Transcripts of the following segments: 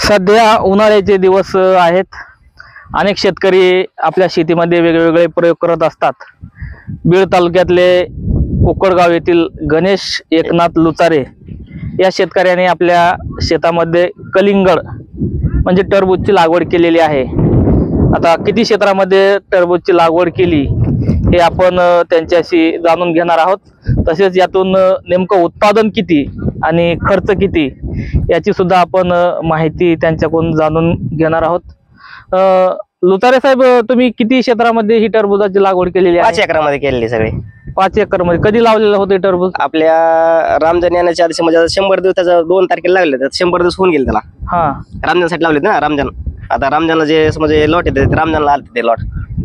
सध्या उन्हाळ्याचे दिवस आहेत. अनेक शेतकरी आपल्या शेतीमध्ये वेगवेगळे प्रयोग करत असतात. बीड तालुक्यातले कोकडगाव येथील गणेश एकनाथ लुचारे या शेतकऱ्याने आपल्या शेतामध्ये कलिंगड म्हणजे टरबूजची लागवड केलेली आहे. आता किती क्षेत्रामध्ये टरबूजची लागवड केली हे आपण त्यांच्याशी जाणून घेणार आहोत. तसेच यातून नेमकं उत्पादन किती आणि खर्च किती याची सुद्धा आपण माहिती त्यांच्याकडून जाणून घेणार आहोत. लुचारे साहेब, तुम्ही किती क्षेत्रामध्ये ही टरबूजाची लागवड केलेली आहे? 5 एकरामध्ये केलेली सगळी. 5 एकर मध्ये. कधी लावलेलं होतं टरबूज? आपल्या रमजान येण्याच्या आधी म्हणजे 100 दिवस, त्याचा 2 तारखेला लागले, तर 100 दिवस होऊन गेले त्याला. हा, रमजानसाठी लावले ना. रमजान आता रमजानला जे समजे लॉट येते रमजानला आले ते लॉट.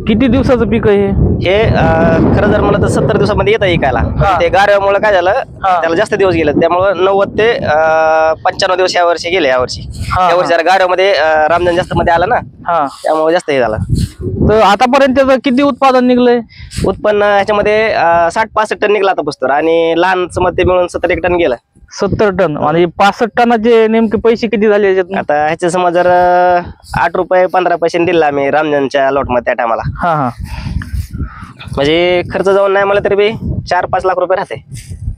किती दिवसाचं पीक आहे हे? खरं जर म्हणलं तर 70 दिवसामध्ये येतं ऐकायला. ते गारव्यामुळे काय झालं, त्याला जास्त दिवस गेले, त्यामुळे 90 ते 95 दिवस या वर्षी गेले. यावर्षी जरा गारव्यामध्ये रमजान जास्त मध्ये आला ना, त्यामुळे जास्त हे झालं. तर आतापर्यंत त्याचं किती उत्पादन निघलंय? उत्पन्न ह्याच्यामध्ये 60-65 टन निघला आता पुस्तक, आणि लहान मध्ये मिळून 70 टन गेलं. 70 टन आणि 65 टनाचे नेमके पैसे किती झाले याच्यात? आता ह्याचे समज जर 8 रुपये 15 पैसे दिला आम्ही रमजानच्या लॉट मध्ये त्या टायमाला. हा हा, म्हणजे खर्च जाऊन नाही मला तरी बी 4-5 लाख रुपये राहते.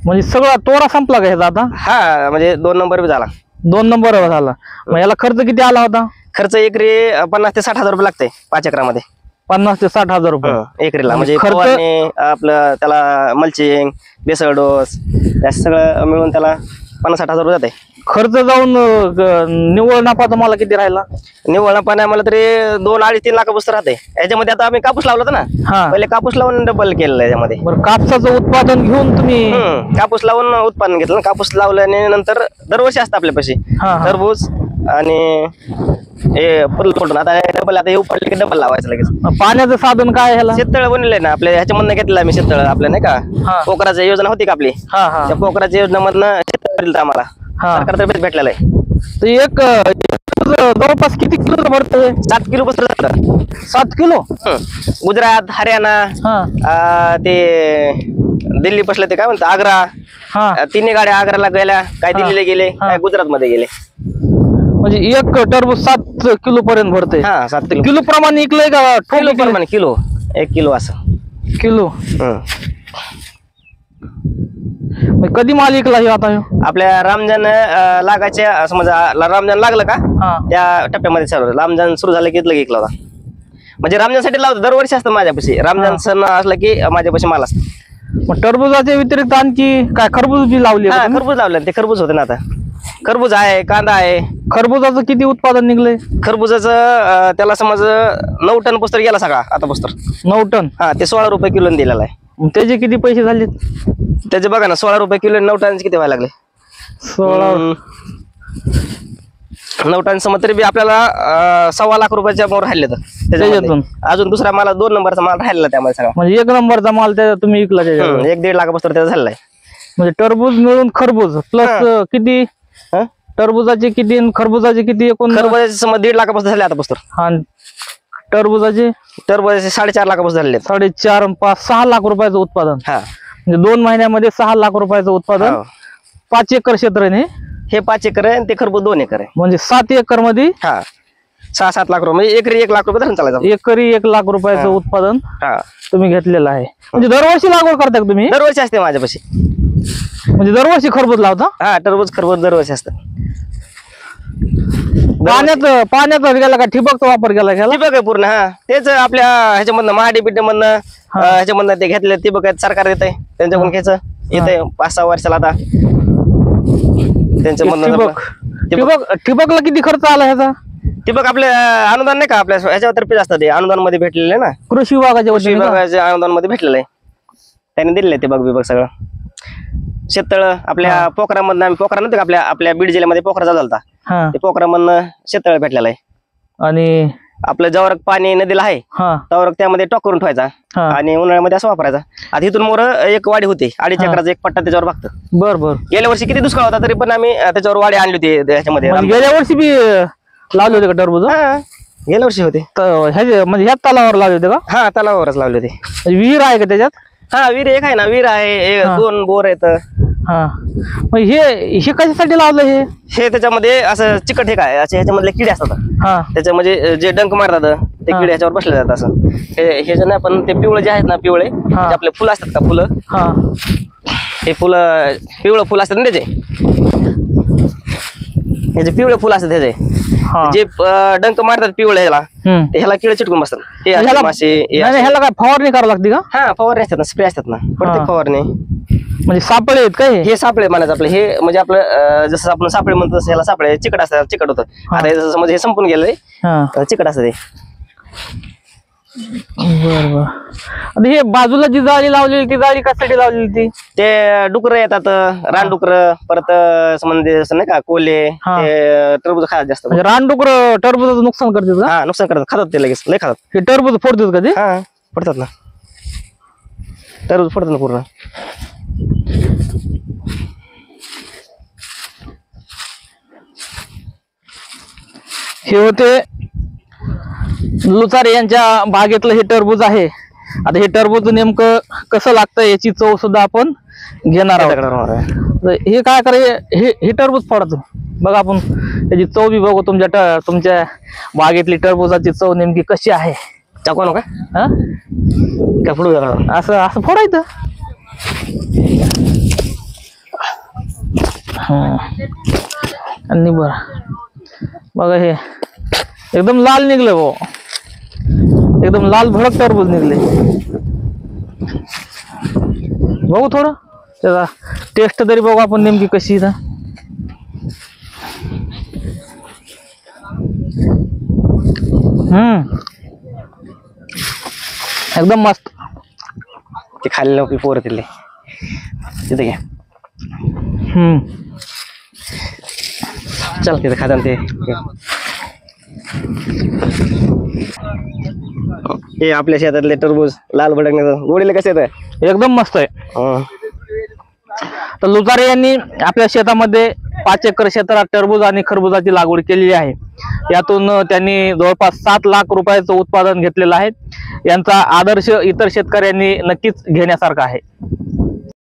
म्हणजे सगळा तोडा संपला का ह्याचा आता? हा, म्हणजे 2 नंबर बी झाला. 2 नंबर झाला. मग याला खर्च किती आला होता? खर्च एकरी 50 ते 60 हजार रुपये लागते 5 एकरामध्ये. 50 ते 60 हजार रुपये एकरीला. म्हणजे फवारणी, आपलं त्याला मल्चिंग, बेसळ डोस, सगळं मिळून त्याला 50-60 हजार रुपये जाते. खर्च जाऊन निव्वळ नफा तुम्हाला किती राहिला? निव्वळ नफा नाही मला तरी 2-2.5-3 लाख पुस्तक राहते. याच्यामध्ये आता आम्ही कापूस लावला होता ना, पहिले कापूस लावून डबल केलेलं याच्यामध्ये. बरं, कापसाचं उत्पादन घेऊन तुम्ही? कापूस लावून उत्पादन घेतलं. कापूस लावलं आणि नंतर दरवर्षी असतं आपल्यापाशी टरबूज आणि हे पडून आता डबल, आता येऊ पडले की डबल लावायचं लगेच. पाण्याचं साधन काय ह्याला? शेततळ बनले ना आपल्या ह्याच्यामधनं घेतलं आम्ही. शेततळ आपल्या नाही का पोखराची योजना होती का आपली, त्या पोखराच्या योजनेमधनं शेततळ दिलं आम्हाला, सरकारतर्फे भेटलेलं आहे. तर एक जवळपास किती किलो भरते? 7 किलो पुस्तक झालं. 7 किलो? गुजरात, हरियाणा, ते दिल्ली पसलं, ते काय म्हणतं आग्रा, 3 गाड्या आग्राला गेल्या, काय दिल्लीला गेले, काय गुजरात मध्ये गेले. म्हणजे एक टरबूज 7 किलो पर्यंत भरते? 7 किलो. किलो प्रमाणे विकलंय का? किलो प्रमाणे. किलो, 1 किलो असं. किलो. कधी माल विकला हे आता? आपल्या रमजान लागायच्या समज रमजान लागलं का त्या टप्प्यामध्ये सर्व रमजान सुरू झालं की विकला होता. म्हणजे रमजानसाठी लावतो. दरवर्षी असतं माझ्यापाशी. रमजान सण असलं की माझ्यापाशी माल असतो. मग टरबुजाच्या व्यतिरिक्त आणखी काय खरबूज बी लावली? खरबूज लावलं. ते खरबूज होते ना. आता खरबूज आहे, कांदा आहे. खरबुजाचं किती उत्पादन निघलंय? खरबुजाचं त्याला समज 9 टन पुस्तक गेला सगळा आता पुस्तक. 9 टन? ते 16 रुपये किलो दिलेला आहे. त्याचे किती पैसे झाले? त्याचे बघा ना, 16 रुपये किलो. 9 टन किती व्हायला लागले? 9 टन समज तरी बी आपल्याला 1.25 लाख रुपयाच्या मोर राहिले. त्याच्यातून अजून दुसरा मला 2 नंबरचा माल राहिलेला त्यामध्ये सगळा. म्हणजे 1 नंबरचा माल त्याचा तुम्ही विकला? 1-1.5 लाख पुस्तक त्याचा झालेला आहे. म्हणजे टरबूज मिळून खरबूज प्लस किती? टरबुजाचे किती खरबुजाचे किती? एकूण खरबुजाचे समज 1.5 लाख पुस्तक झाले आता पुस्तक. टरबुजाचे 4.5 लाख पुस्तक झाले. 4.5, 5, 6 लाख रुपयाचं उत्पादन. म्हणजे 2 महिन्यामध्ये 6 लाख रुपयाचं उत्पादन. 5 एकर क्षेत्र आहे हे. 5 एकर आहे. ते खरबूज 2 एकर आहे. म्हणजे 7 एकर मध्ये 6-7 लाख रुपये. म्हणजे एकरी 1 लाख रुपये धरून चालायचं. एकरी 1 लाख रुपयाचं उत्पादन तुम्ही घेतलेलं आहे. म्हणजे दरवर्षी लागवड करता का तुम्ही? दरवर्षी असते माझ्यापाशी. म्हणजे दरवर्षी खरबूज लावता? टरबूज खरबूज दरवर्षी असतं. पाण्याचा गेला का ठिबकचा वापर केला? ठिबक आहे पूर्ण. तेच आपल्या ह्याच्यामधनं महाडीबीटी मधनं ह्याच्यामधनं ते घेतले ठिबक आहेत. सरकार येत आहे त्यांच्याकडून घ्यायचं. येते 5-6 वर्षाला आता त्यांच्यामधनं. ठिबकला किती खर्च आला ह्याचा? ठिबक आपल्या अनुदान नाही का आपल्या ह्याच्यातर्फे असतं. ते अनुदान मध्ये भेटलेलं आहे ना, कृषी विभागाच्या अनुदान मध्ये भेटलेलं आहे. त्यांनी दिलेलं आहे ठिबक बिबक सगळं. शेततळ आपल्या पोखरामधनं आम्ही पोखरा नव्हतं का आपल्या बीड जिल्ह्यामध्ये पोखरा चालू झाला. ते पोखरामधनं शेततळ भेटलेला आहे. आणि आपलं जवळ पाणी नदीला आहे त्यावर त्यामध्ये टॉक करून ठेवायचा आणि उन्हाळ्यामध्ये असं वापरायचा. आता इथून मोर एक वाडी होती 2.5 एकराचा एक पट्टा त्याच्यावर बघतं. बरोबर. गेल्या वर्षी किती दुष्काळ होता तरी पण आम्ही त्याच्यावर वाडी आणली होती. त्याच्यामध्ये गेल्या वर्षी बी लावले होते का टरबूज? गेल्या वर्षी होते. म्हणजे ह्याच तलावावर लावले होते का? तलावावरच लावले होते. विहीर आहे का त्याच्यात? हा विहीर एक आहे ना, विहीर आहे, 2 बोर आहेत. हा मग हे कशासाठी लावलं हे त्याच्यामध्ये असं चिकट हे काय असे ह्याच्यामधले किडे असतात. हा त्याच्या म्हणजे जे डंक मारतात ते किडे ह्याच्यावर बसले जातात. असं हे जे नाही पण ते पिवळे जे आहेत ना, पिवळे जे आपले फुलं असतात का, फुलं, हे फुलं पिवळं फुल असतात ना त्याचे पिवळे फुल असतात त्याचे, जे डंक मारतात पिवळे ह्याला किडे चिटकून बसतात. ह्याला काय फवारणी करावं लागते का? हा फवारणी असतात ना, स्प्रे असतात ना, प्रत्येक फवारणी. म्हणजे सापळे आहेत काय? हे सापळे म्हणायचं आपलं, हे म्हणजे आपलं जसं आपण सापळे म्हणतो तसं ह्याला सापळे चिकट असतात, चिकट होतं. आता हे समज हे संपून गेलंय, चिकट असतं ते. बरोबर. आता हे बाजूला जी जाळी लावलेली ती जाळी कशासाठी लावलेली ती? ते डुकर येतात, रानडुकर, परत म्हणजे असं नाही का कोल्हे, ते टरबूज खातात जास्त. म्हणजे रानडुकर टरबूजाचं नुकसान करतात का? हा नुकसान करतात, खातात ते लगेच, लय खातात. हे टरबूज फोडतात का ते? हा पडतात ना, टरबूज पडतात ना पूर्ण. हे होते लुचारे यांच्या बागेतलं हे टरबूज आहे. आता हे टरबूज नेमकं कसं लागतं याची चव सुद्धा आपण घेणार आहोत. हे काय करायचं, हे टरबूज फोडायचं बघा, आपण त्याची चव बी बघू. तुमच्या बागेतली टरबूजाची चव नेमकी कशी आहे. चाकू नका का फोडू, असं असं फोडायचं. आणि बघा हे एकदम लाल निघले भाऊ, एकदम लाल भडक टरबूज निघले. बघू थोडं त्याचा टेस्ट तरी बघू आपण नेमकी कशी. एकदम मस्त. ते खाल्ले नव्हते पोर तिथले, तिथे घ्या. चल तिथे खातात ते. हे आपल्या शेतातले टरबूज लाल भडकण्याचं गोडीले कसे येत, एकदम मस्त आहे. तर लुचारे यांनी आपल्या शेतामध्ये 5 एकर क्षेत्रात टरबूज आणि खरबुजाची लागवड केलेली आहे. यातून त्यांनी जवळपास 7 लाख रुपयाचं उत्पादन घेतलेलं आहे. यांचा आदर्श इतर शेतकऱ्यांनी नक्कीच घेण्यासारखा आहे.